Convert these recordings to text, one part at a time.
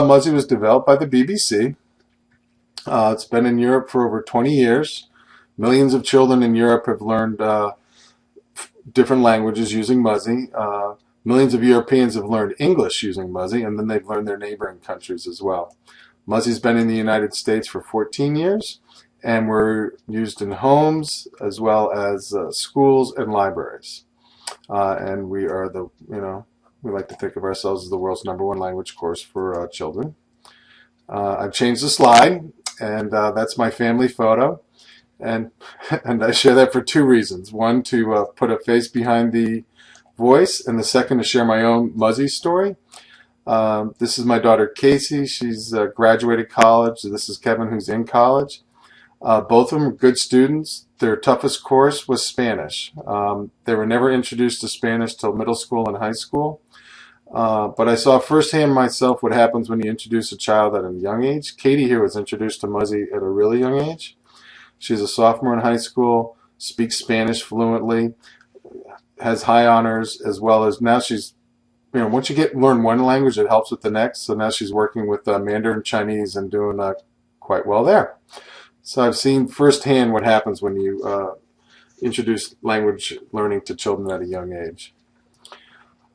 Muzzy was developed by the BBC. It's been in Europe for over 20 years. Millions of children in Europe have learned different languages using Muzzy. Millions of Europeans have learned English using Muzzy, and then they've learned their neighboring countries as well. Muzzy's been in the United States for 14 years, and we're used in homes as well as schools and libraries. And we are we like to think of ourselves as the world's #1 language course for children. I've changed the slide, and that's my family photo. And I share that for two reasons. One, to put a face behind the voice, and the second, to share my own Muzzy story. This is my daughter Casey. She's graduated college. This is Kevin, who's in college. Both of them are good students. Their toughest course was Spanish. They were never introduced to Spanish till middle school and high school. But I saw firsthand myself what happens when you introduce a child at a young age. Katie here was introduced to Muzzy at a really young age. She's a sophomore in high school, speaks Spanish fluently, has high honors, as well as now she's, once you learn one language, it helps with the next. So now she's working with Mandarin Chinese and doing quite well there. So I've seen firsthand what happens when you introduce language learning to children at a young age.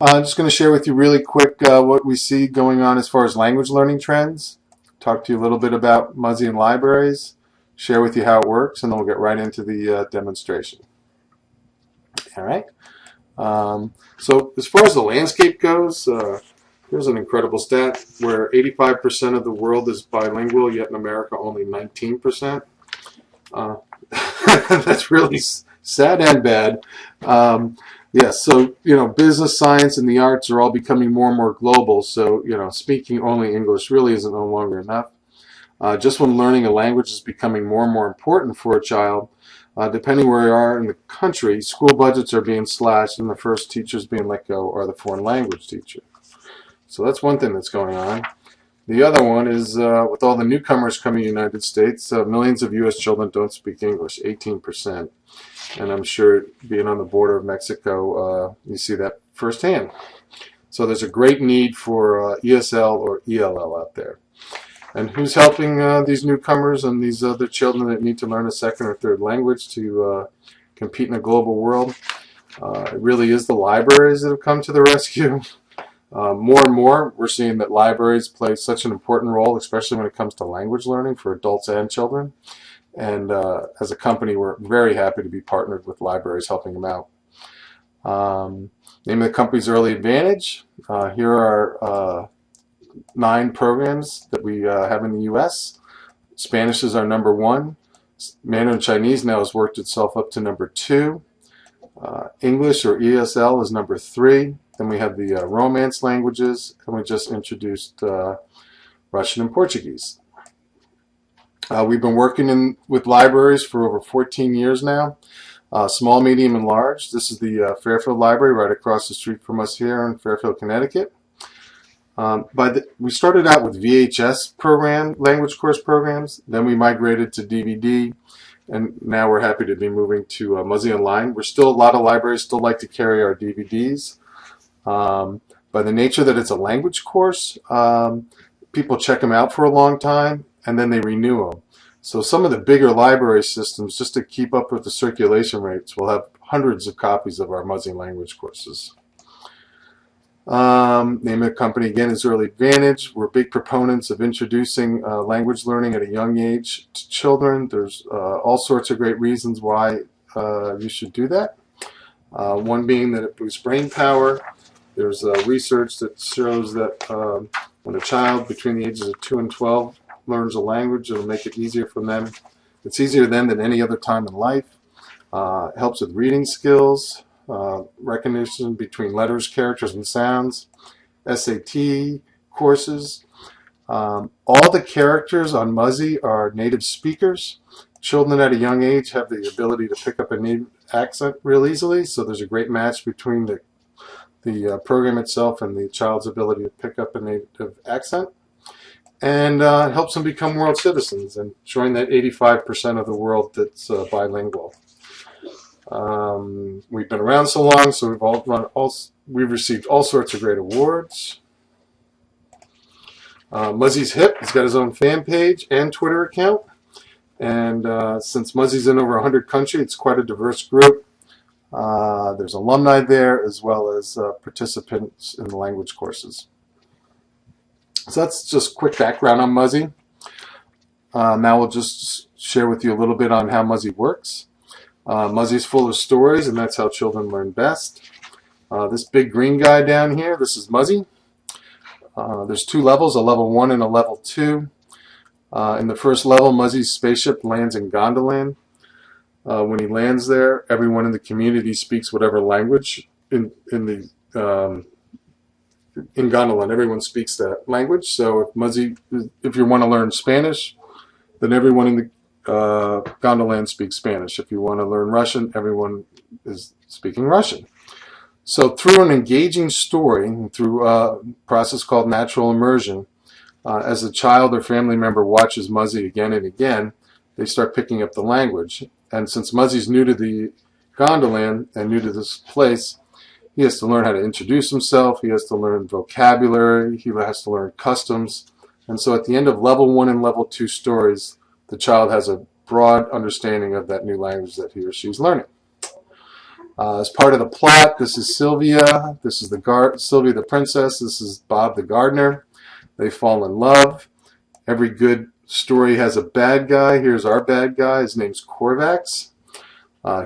I'm just going to share with you really quick what we see going on as far as language learning trends. Talk to you a little bit about Muzzy and libraries. Share with you how it works, and then we'll get right into the demonstration. All right. So as far as the landscape goes, here's an incredible stat where 85% of the world is bilingual, yet in America only 19%. That's really sad and bad. Yes, so, business, science, and the arts are all becoming more and more global, so, speaking only English really isn't no longer enough. Just when learning a language is becoming more and more important for a child, depending where you are in the country, school budgets are being slashed and the first teachers being let go are the foreign language teacher. So that's one thing that's going on. The other one is with all the newcomers coming to the United States, millions of U.S. children don't speak English, 18%. And I'm sure being on the border of Mexico, you see that firsthand. So there's a great need for ESL or ELL out there. And who's helping these newcomers and these other children that need to learn a second or third language to compete in a global world? It really is the libraries that have come to the rescue. More and more, we're seeing that libraries play such an important role, especially when it comes to language learning for adults and children. And as a company, we're very happy to be partnered with libraries helping them out. Name of the company's Early Advantage. Here are 9 programs that we have in the U.S. Spanish is our #1. Mandarin Chinese now has worked itself up to #2. English or ESL is #3. Then we have the Romance languages, and we just introduced Russian and Portuguese. We've been working with libraries for over 14 years now, small, medium, and large. This is the Fairfield Library right across the street from us here in Fairfield, Connecticut. We started out with VHS language course programs, then we migrated to DVD, and now we're happy to be moving to Muzzy Online. A lot of libraries still like to carry our DVDs. By the nature that it's a language course, people check them out for a long time, and then they renew them. So some of the bigger library systems, just to keep up with the circulation rates, will have hundreds of copies of our Muzzy language courses. Name of the company again is Early Advantage. We're big proponents of introducing language learning at a young age to children. There's all sorts of great reasons why you should do that. One being that it boosts brain power. There's research that shows that when a child between the ages of 2 and 12 learns a language, it'll make it easier for them. It's easier then than any other time in life. It helps with reading skills, recognition between letters, characters, and sounds, SAT courses. All the characters on Muzzy are native speakers. Children at a young age have the ability to pick up a native accent real easily, so there's a great match between the program itself and the child's ability to pick up a native accent. And it helps them become world citizens and join that 85% of the world that's bilingual. We've been around so long, so we've received all sorts of great awards. Muzzy's hip. He's got his own fan page and Twitter account. And since Muzzy's in over 100 countries, it's quite a diverse group. There's alumni there as well as participants in the language courses. So that's just quick background on Muzzy. Now we'll just share with you a little bit on how Muzzy works. Muzzy's full of stories, and that's how children learn best. This big green guy down here, this is Muzzy. There's 2 levels, a level 1 and a level 2. In the first level, Muzzy's spaceship lands in Gondolin. When he lands there, everyone in the community speaks whatever language in Gondolin. Everyone speaks that language. So if you want to learn Spanish, then everyone in the Gondolin speaks Spanish. If you want to learn Russian, everyone is speaking Russian. So through an engaging story, through a process called natural immersion, as a child or family member watches Muzzy again and again, they start picking up the language. And since Muzzy's new to the Gondolin and new to this place, he has to learn how to introduce himself, he has to learn vocabulary, he has to learn customs. And so at the end of level 1 and level 2 stories, the child has a broad understanding of that new language that he or she is learning. As part of the plot, this is Sylvia, this is Sylvia the princess, this is Bob the gardener. They fall in love. Every good story has a bad guy. Here's our bad guy. His name's Korvax.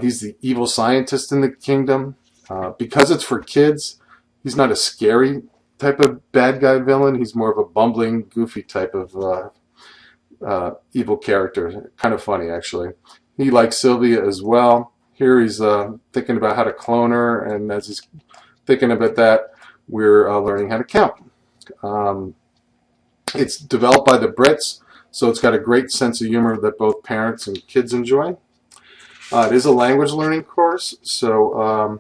He's the evil scientist in the kingdom. Because it's for kids, he's not a scary type of bad guy villain. He's more of a bumbling, goofy type of evil character. Kind of funny, actually. He likes Sylvia as well. Here he's thinking about how to clone her, and as he's thinking about that, we're learning how to count. It's developed by the Brits, so it's got a great sense of humor that both parents and kids enjoy. It is a language learning course, so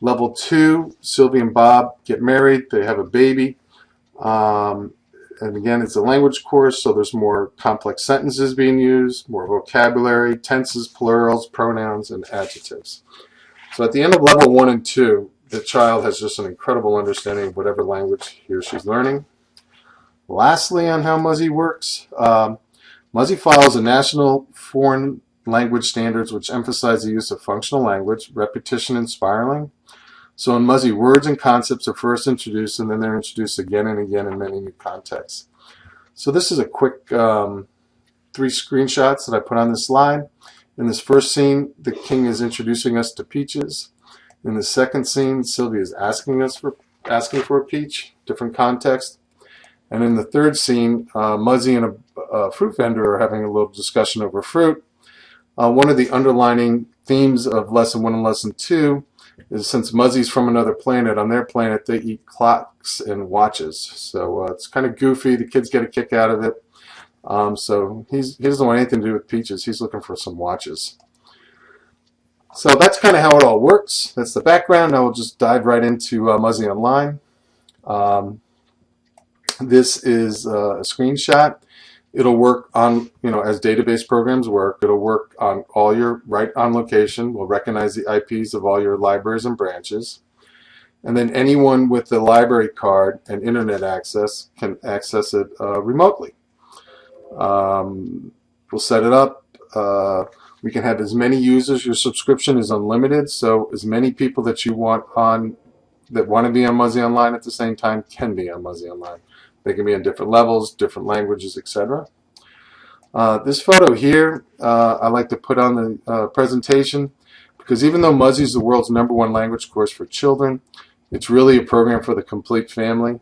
level 2, Sylvia and Bob get married, they have a baby, and again it's a language course, so there's more complex sentences being used, more vocabulary, tenses, plurals, pronouns, and adjectives. So at the end of level 1 and 2, the child has just an incredible understanding of whatever language he or she's learning. Lastly, on how Muzzy works, Muzzy follows the national foreign language standards which emphasize the use of functional language, repetition, and spiraling. So in Muzzy, words and concepts are first introduced, and then they're introduced again and again in many new contexts. So this is a quick 3 screenshots that I put on this slide. In this first scene, the king is introducing us to peaches. In the second scene, Sylvia is asking for a peach, different context. And in the third scene, Muzzy and a fruit vendor are having a little discussion over fruit. One of the underlining themes of Lesson 1 and Lesson 2 is since Muzzy's from another planet, on their planet they eat clocks and watches. So it's kind of goofy. The kids get a kick out of it. So he doesn't want anything to do with peaches. He's looking for some watches. So that's kind of how it all works. That's the background. Now we'll just dive right into Muzzy Online. This is a screenshot. It'll work on, as database programs work, it'll work on all your right on location. We'll recognize the IPs of all your libraries and branches. And then anyone with the library card and internet access can access it remotely. We'll set it up. We can have as many users. Your subscription is unlimited, so as many people that you want that want to be on Muzzy Online at the same time can be on Muzzy Online. They can be on different levels, different languages, etc. This photo here, I like to put on the presentation because even though Muzzy is the world's #1 language course for children, it's really a program for the complete family.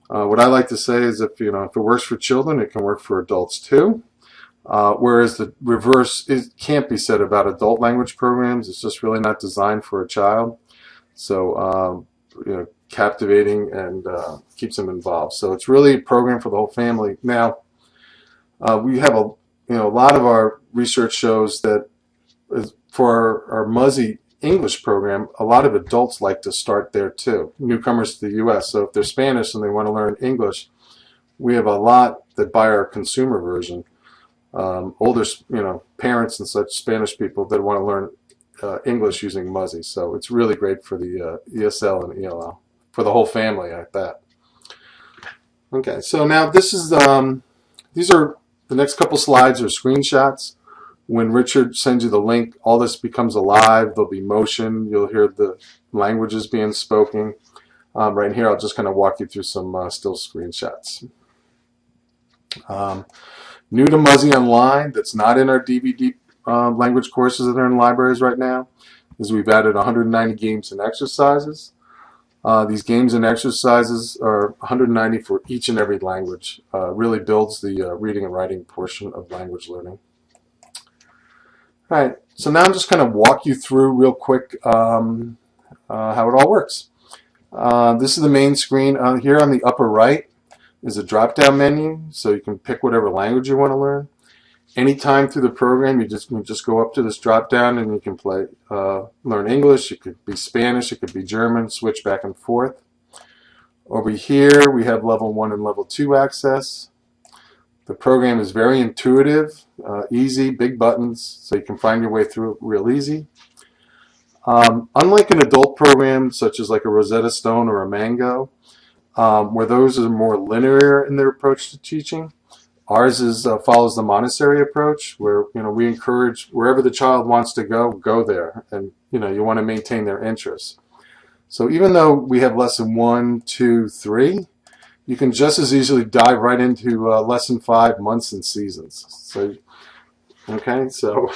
What I like to say is if it works for children, it can work for adults too. Whereas the reverse can't be said about adult language programs. It's just really not designed for a child. So captivating and keeps them involved. So it's really a program for the whole family. Now, we have a lot of our research shows that for our Muzzy English program, a lot of adults like to start there too, newcomers to the U.S. So if they're Spanish and they want to learn English, we have a lot that buy our consumer version. Older, parents and such Spanish people that want to learn English using Muzzy. So it's really great for the ESL and ELL, for the whole family at that. Okay, so now these are the next couple slides are screenshots. When Richard sends you the link, all this becomes alive. There'll be motion. You'll hear the languages being spoken. Right here, I'll just kind of walk you through some still screenshots. New to Muzzy Online, that's not in our DVD language courses that are in libraries right now, is we've added 190 games and exercises. These games and exercises are 190 for each and every language. Really builds the reading and writing portion of language learning. All right, so now I'm just going to walk you through real quick how it all works. This is the main screen. Here on the upper right is a drop-down menu, so you can pick whatever language you want to learn. Anytime through the program, you just go up to this drop-down and you can learn English. It could be Spanish, it could be German, switch back and forth. Over here, we have level 1 and level 2 access. The program is very intuitive, easy, big buttons, so you can find your way through it real easy. Unlike an adult program, such as like a Rosetta Stone or a Mango, where those are more linear in their approach to teaching, ours follows the Montessori approach, where we encourage wherever the child wants to go there, and you want to maintain their interests. So even though we have lesson 1, 2, 3, you can just as easily dive right into lesson 5, months and seasons. So, okay, so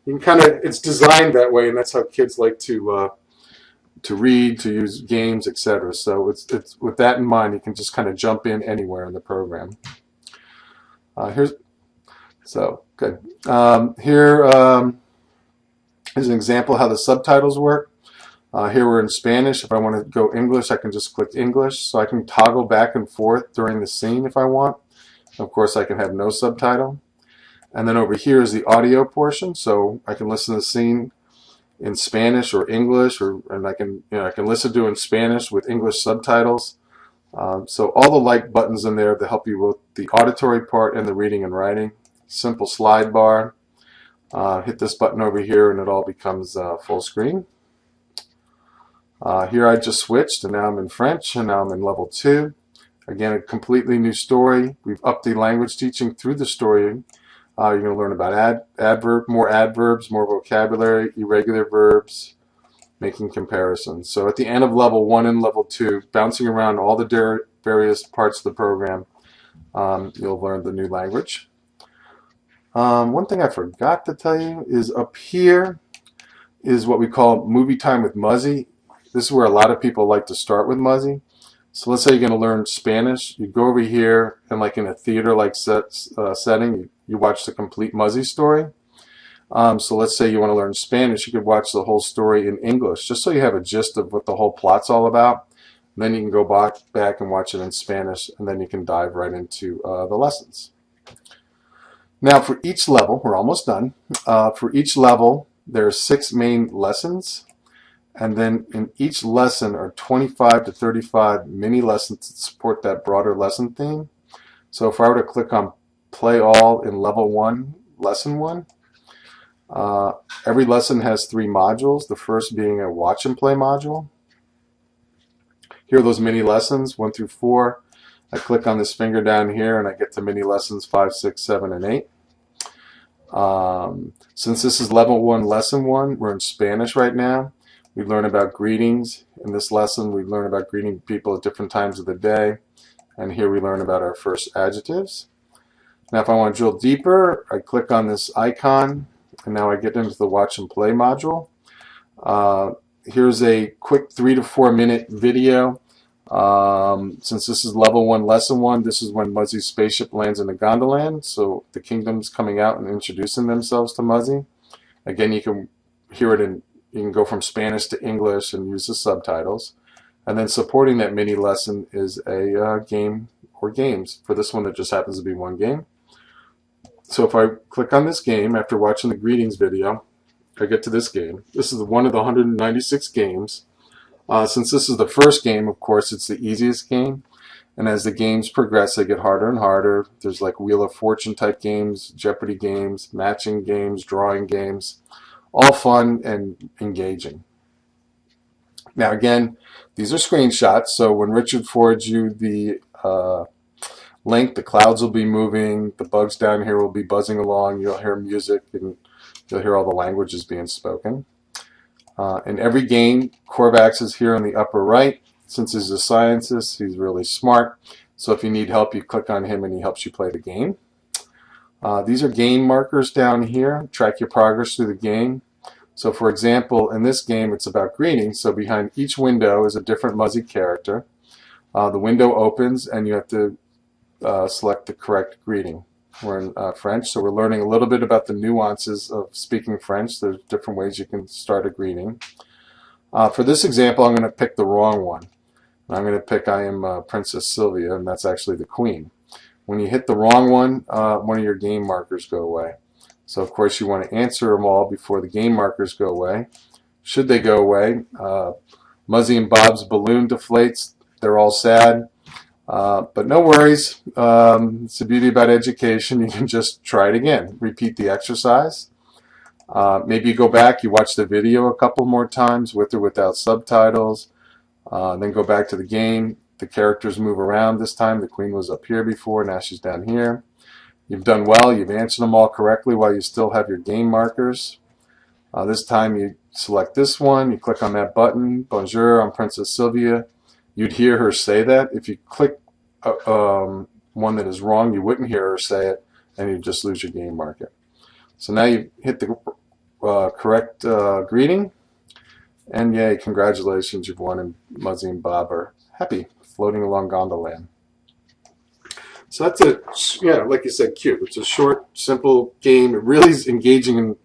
you can it's designed that way, and that's how kids like to read, to use games, etc. So it's with that in mind, you can just kind of jump in anywhere in the program. Here's good. Here is an example of how the subtitles work. Here we're in Spanish. If I want to go English, I can just click English. So I can toggle back and forth during the scene if I want. Of course, I can have no subtitle. And then over here is the audio portion. So I can listen to the scene in Spanish or English, and I can listen to it in Spanish with English subtitles. So all the like buttons in there to help you with the auditory part and the reading and writing. Simple slide bar. Hit this button over here and it all becomes full screen. Here I just switched and now I'm in French and now I'm in level 2. Again, a completely new story. We've upped the language teaching through the story. You're going to learn about more adverbs, more vocabulary, irregular verbs, making comparisons. So at the end of level 1 and level 2, bouncing around all the various parts of the program, you'll learn the new language. One thing I forgot to tell you is up here is what we call movie time with Muzzy. This is where a lot of people like to start with Muzzy. So let's say you're going to learn Spanish. You go over here and like in a theater-like setting, you watch the complete Muzzy story. So let's say you want to learn Spanish, you could watch the whole story in English, just so you have a gist of what the whole plot's all about. And then you can go back and watch it in Spanish, and then you can dive right into the lessons. Now for each level, we're almost done. For each level, there are 6 main lessons. And then in each lesson are 25 to 35 mini lessons that support that broader lesson theme. So if I were to click on play all in level 1, lesson 1, every lesson has 3 modules, the first being a watch and play module. Here are those mini lessons, 1 through 4. I click on this finger down here and I get to mini lessons 5, 6, 7, and 8. Since this is level 1, lesson 1, we're in Spanish right now. We learn about greetings. In this lesson, we learn about greeting people at different times of the day. And here we learn about our first adjectives. Now if I want to drill deeper, I click on this icon, and now I get into the watch and play module. Here's a quick 3 to 4 minute video. Since this is level 1, lesson 1, this is when Muzzy's spaceship lands in the Gondoland. So the kingdom's coming out and introducing themselves to Muzzy. Again, you can hear it you can go from Spanish to English and use the subtitles. And then supporting that mini lesson is a game or games. For this one, it just happens to be 1 game. So if I click on this game after watching the greetings video, I get to this game. This is one of the 196 games. Since this is the first game, of course, it's the easiest game. And as the games progress, they get harder and harder. There's like Wheel of Fortune type games, Jeopardy games, matching games, drawing games. All fun and engaging. Now again, these are screenshots, so when Richard forwards you the Link, the clouds will be moving, the bugs down here will be buzzing along, you'll hear music, and you'll hear all the languages being spoken. In every game, Korvax is here on the upper right. Since he's a scientist, he's really smart. So if you need help, you click on him and he helps you play the game. These are game markers down here. Track your progress through the game. So for example, in this game, it's about greetings. So behind each window is a different Muzzy character. The window opens and you have to select the correct greeting. We're in French, so we're learning a little bit about the nuances of speaking French. There's different ways you can start a greeting. For this example, I'm going to pick the wrong one. I'm going to pick I am Princess Sylvia, and that's actually the Queen. When you hit the wrong one of your game markers go away. So of course you want to answer them all before the game markers go away. Should they go away, Muzzy and Bob's balloon deflates. They're all sad. But no worries. It's the beauty about education. You can just try it again. Repeat the exercise. Maybe you go back, you watch the video a couple more times with or without subtitles. Then go back to the game. The characters move around this time. The Queen was up here before, now she's down here. You've done well. You've answered them all correctly while you still have your game markers. This time you select this one. You click on that button. Bonjour, I'm Princess Sylvia. You'd hear her say that. If you click one that is wrong, you wouldn't hear her say it, and you just lose your game marker. So now you hit the correct greeting, and yay, congratulations, you've won, and Muzzy and Bob are happy, floating along Gondoland. So that's like you said, cute. It's a short, simple game. It really is engaging,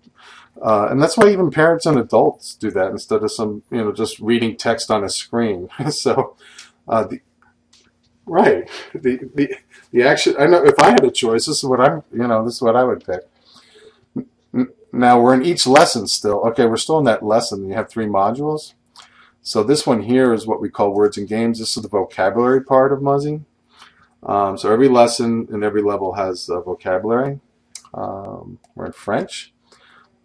and that's why even parents and adults do that instead of just reading text on a screen. So, the action. I know if I had a choice, this is what I would pick. Now we're in each lesson still. Okay, we're still in that lesson. You have 3 modules. So this one here is what we call words and games. This is the vocabulary part of Muzzy. So every lesson and every level has vocabulary. We're in French.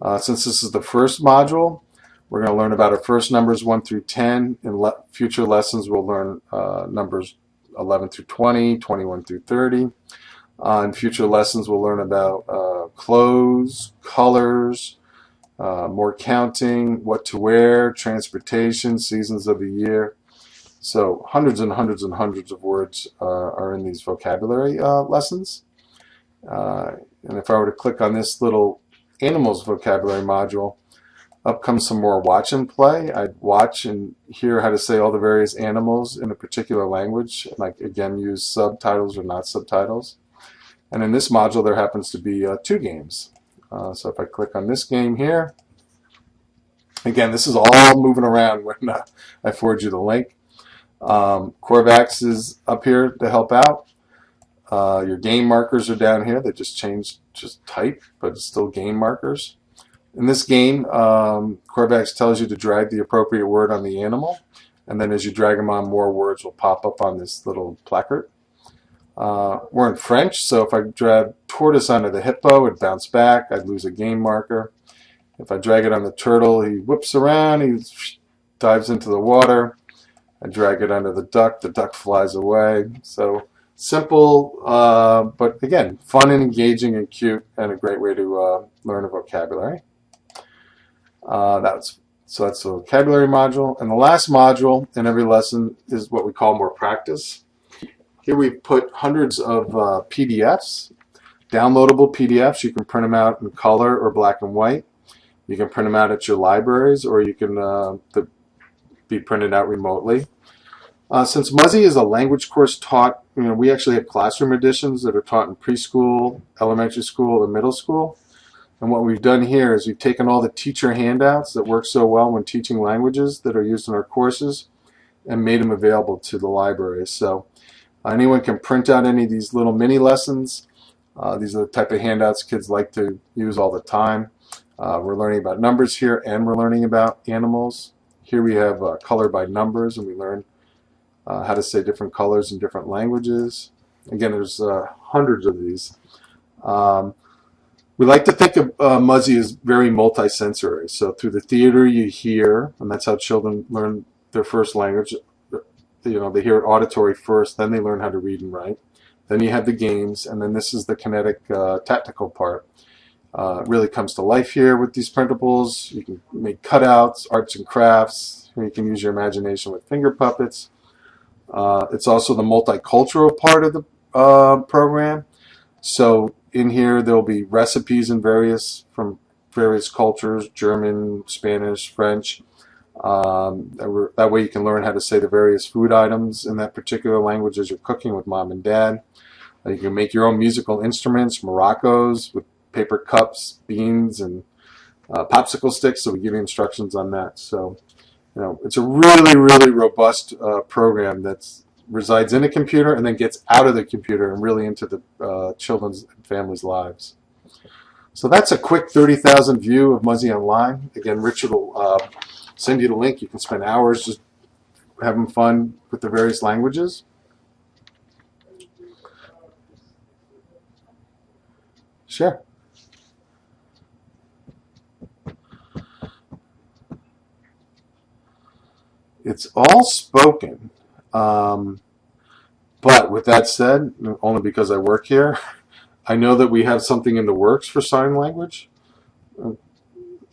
Since this is the first module, we're going to learn about our first numbers 1 through 10. In future lessons, we'll learn numbers 11 through 20, 21 through 30. In future lessons, we'll learn about clothes, colors, more counting, what to wear, transportation, seasons of the year. So hundreds and hundreds and hundreds of words are in these vocabulary lessons. And if I were to click on this little animals vocabulary module, up comes some more watch and play. I'd watch and hear how to say all the various animals in a particular language, like again use subtitles or not subtitles. And in this module there happens to be 2 games. So if I click on this game here, again this is all moving around when I forward you the link. Korvax is up here to help out. Your game markers are down here. They just changed type, but it's still game markers. In this game, Korvax tells you to drag the appropriate word on the animal, and then as you drag them on, more words will pop up on this little placard. We're in French, so if I drag tortoise onto the hippo, it'd bounce back. I'd lose a game marker. If I drag it on the turtle, he whips around, he dives into the water. I drag it onto the duck flies away. So simple, but again, fun and engaging and cute, and a great way to learn a vocabulary. That's the vocabulary module. And the last module in every lesson is what we call more practice. Here we've put hundreds of PDFs, downloadable PDFs. You can print them out in color or black and white. You can print them out at your libraries, or you can be printed out remotely. Since Muzzy is a language course taught, we actually have classroom editions that are taught in preschool, elementary school, and middle school. And what we've done here is we've taken all the teacher handouts that work so well when teaching languages that are used in our courses and made them available to the libraries. So anyone can print out any of these little mini lessons. These are the type of handouts kids like to use all the time. We're learning about numbers here, and we're learning about animals. Here we have color by numbers, and we learn how to say different colors in different languages. Again, there's hundreds of these. We like to think of Muzzy as very multisensory. So through the theater you hear, and that's how children learn their first language. They hear it auditory first, then they learn how to read and write. Then you have the games, and then this is the kinetic tactical part. It really comes to life here with these printables. You can make cutouts, arts and crafts. You can use your imagination with finger puppets. It's also the multicultural part of the program. So in here there'll be recipes from various cultures: German, Spanish, French. That way you can learn how to say the various food items in that particular language as you're cooking with mom and dad. You can make your own musical instruments, maracas with paper cups, beans, and popsicle sticks. So we give you instructions on that. So, it's a really, really robust program that resides in a computer and then gets out of the computer and really into the children's and families' lives. So that's a quick 30,000 view of Muzzy Online. Again, Richard will send you the link. You can spend hours just having fun with the various languages. Sure. It's all spoken. But with that said, only because I work here, I know that we have something in the works for sign language.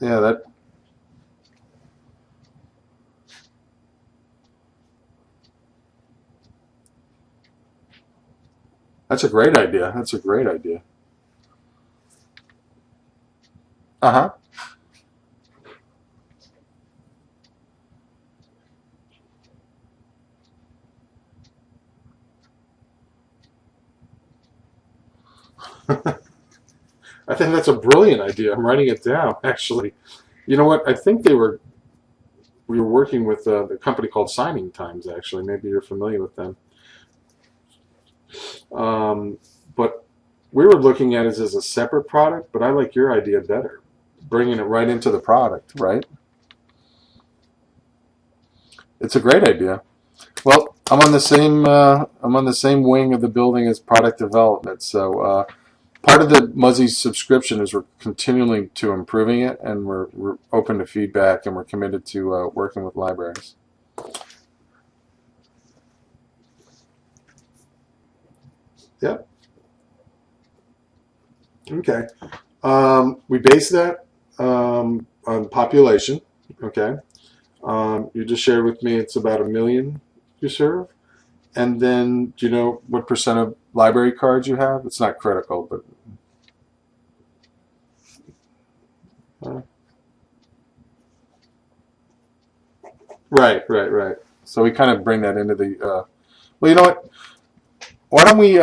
Yeah, that's a great idea. That's a great idea. Uh-huh. I think that's a brilliant idea. I'm writing it down, actually. You know what? I think we were working with the company called Signing Times, actually. Maybe you're familiar with them. But we were looking at it as a separate product, but I like your idea better. Bringing it right into the product, right? It's a great idea. Well, I'm on the same wing of the building as product development. So part of the Muzzy subscription is we're continuing to improving it, and we're open to feedback, and we're committed to working with libraries. Yep. Okay. We base that on population. Okay. You just shared with me it's about 1 million you serve. And then, do you know what percent of library cards you have? It's not critical, but uh, right, right, right. So we kind of bring that into the. Well, you know what? Why don't we?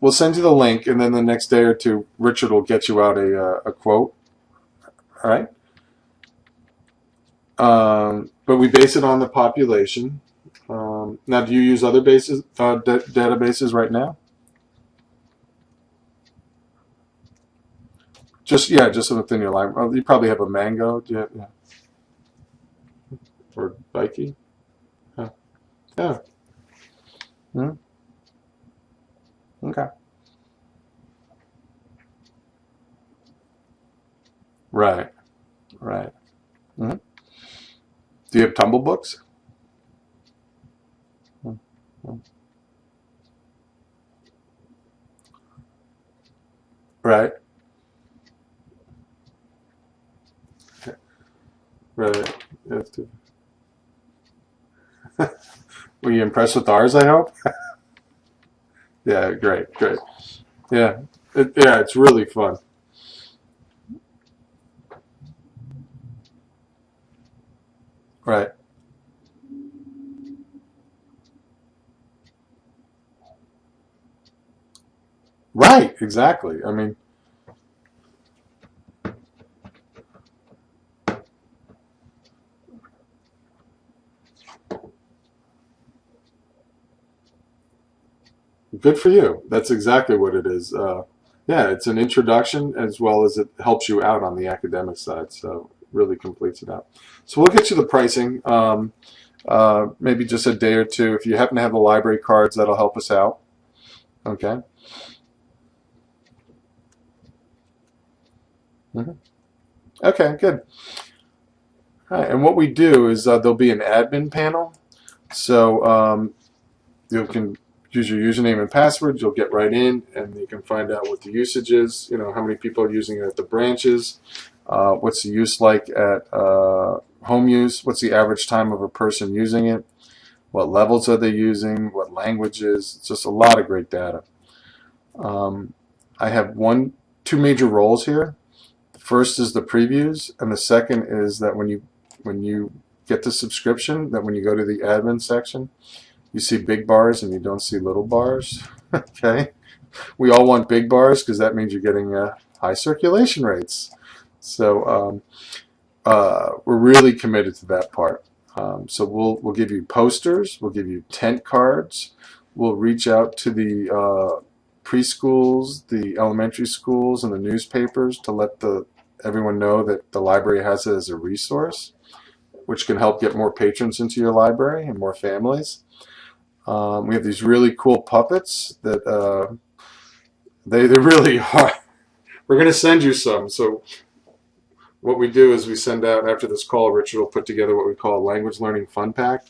We'll send you the link, and then the next day or two, Richard will get you out a quote. All right. But we base it on the population. Now, do you use other databases right now? Just yeah, just within your library. Oh, you probably have a Mango, yeah, or Bikey. Yeah. Yeah. Hmm. Okay. Right. Right. Hmm. Do you have Tumble books? Mhm. Right. Right. That's too- Were you impressed with ours? I hope. Yeah. Great. Great. Yeah. Yeah. It's really fun. Right. Right. Exactly. I mean, good for you. That's exactly what it is. Yeah, it's an introduction as well as it helps you out on the academic side. So it really completes it out. So we'll get you the pricing. Maybe just a day or two. If you happen to have the library cards, that'll help us out. Okay. Hmm. Okay. Good. All right. And what we do is there'll be an admin panel. So you can use your username and password, you'll get right in, and you can find out what the usage is, how many people are using it at the branches, what's the use like at home use, what's the average time of a person using it, what levels are they using, what languages. It's just a lot of great data. I have two major roles here. The first is the previews, and the second is that when you get the subscription, that when you go to the admin section, you see big bars and you don't see little bars. Okay, we all want big bars because that means you're getting high circulation rates. So we're really committed to that part. So we'll give you posters, we'll give you tent cards, we'll reach out to the preschools, the elementary schools, and the newspapers to let everyone know that the library has it as a resource, which can help get more patrons into your library and more families. We have these really cool puppets that they really are. We're going to send you some. So what we do is we send out, after this call, Richard will put together what we call a language learning fun pack,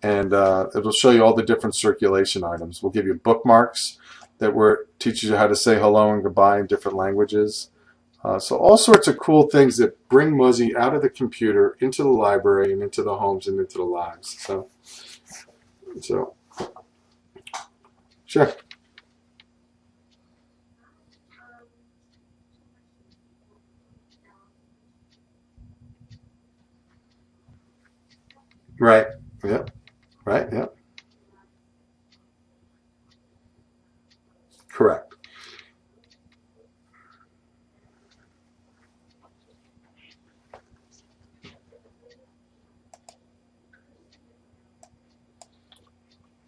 and it'll show you all the different circulation items. We'll give you bookmarks that teaches you how to say hello and goodbye in different languages. So all sorts of cool things that bring Muzzy out of the computer into the library and into the homes and into the lives. So sure. Right. Yep. Right. Yep. Correct.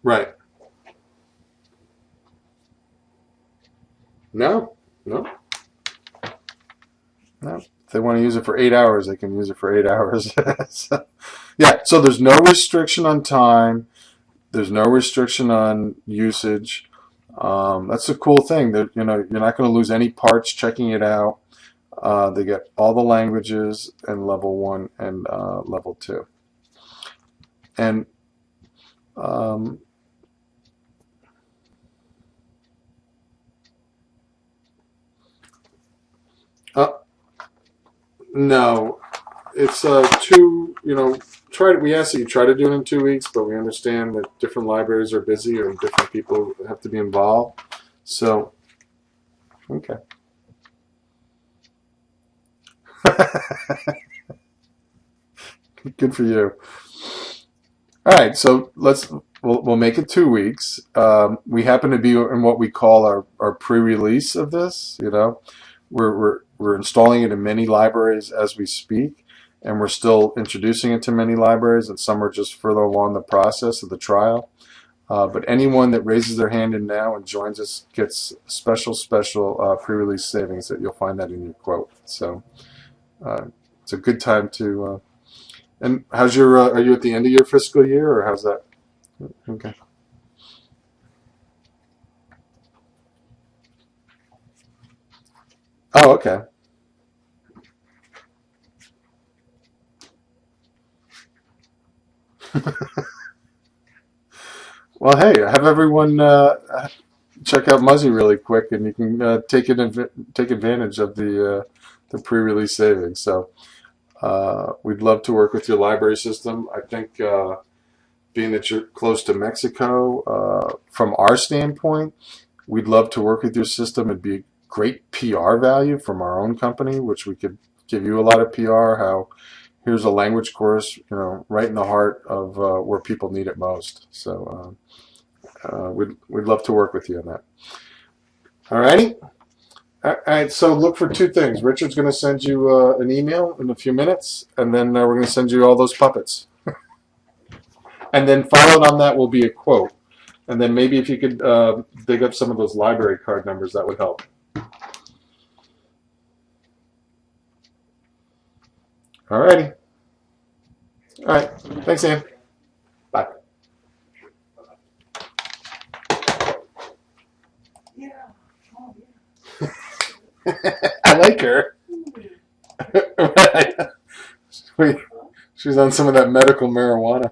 Right. No. No. No. If they want to use it for 8 hours, they can use it for 8 hours. So, yeah. So there's no restriction on time. There's no restriction on usage. That's a cool thing. That you're not going to lose any parts checking it out. They get all the languages in level 1 and level 2. And uh, no, it's we ask that you try to do it in 2 weeks, but we understand that different libraries are busy or different people have to be involved. So, okay. Good for you. All right, so we'll make it 2 weeks. We happen to be in what we call our pre-release of this. We're installing it in many libraries as we speak, and we're still introducing it to many libraries, and some are just further along the process of the trial. But anyone that raises their hand in now and joins us gets special pre-release savings. That you'll find that in your quote. So it's a good time to. And how's are you at the end of your fiscal year, or how's that? Okay. Oh, okay. Well, hey, have everyone check out Muzzy really quick, and you can take advantage of the pre-release savings. So we'd love to work with your library system. I think being that you're close to Mexico, from our standpoint, we'd love to work with your system. It'd be great PR value from our own company, which we could give you a lot of PR. How here's a language course, right in the heart of where people need it most. So we'd love to work with you on that. All righty. All right. So look for two things. Richard's going to send you an email in a few minutes, and then we're going to send you all those puppets. And then followed on that will be a quote. And then maybe if you could dig up some of those library card numbers, that would help. All righty. All right. Thanks, Ann. Bye. I like her. Right. She's on some of that medical marijuana.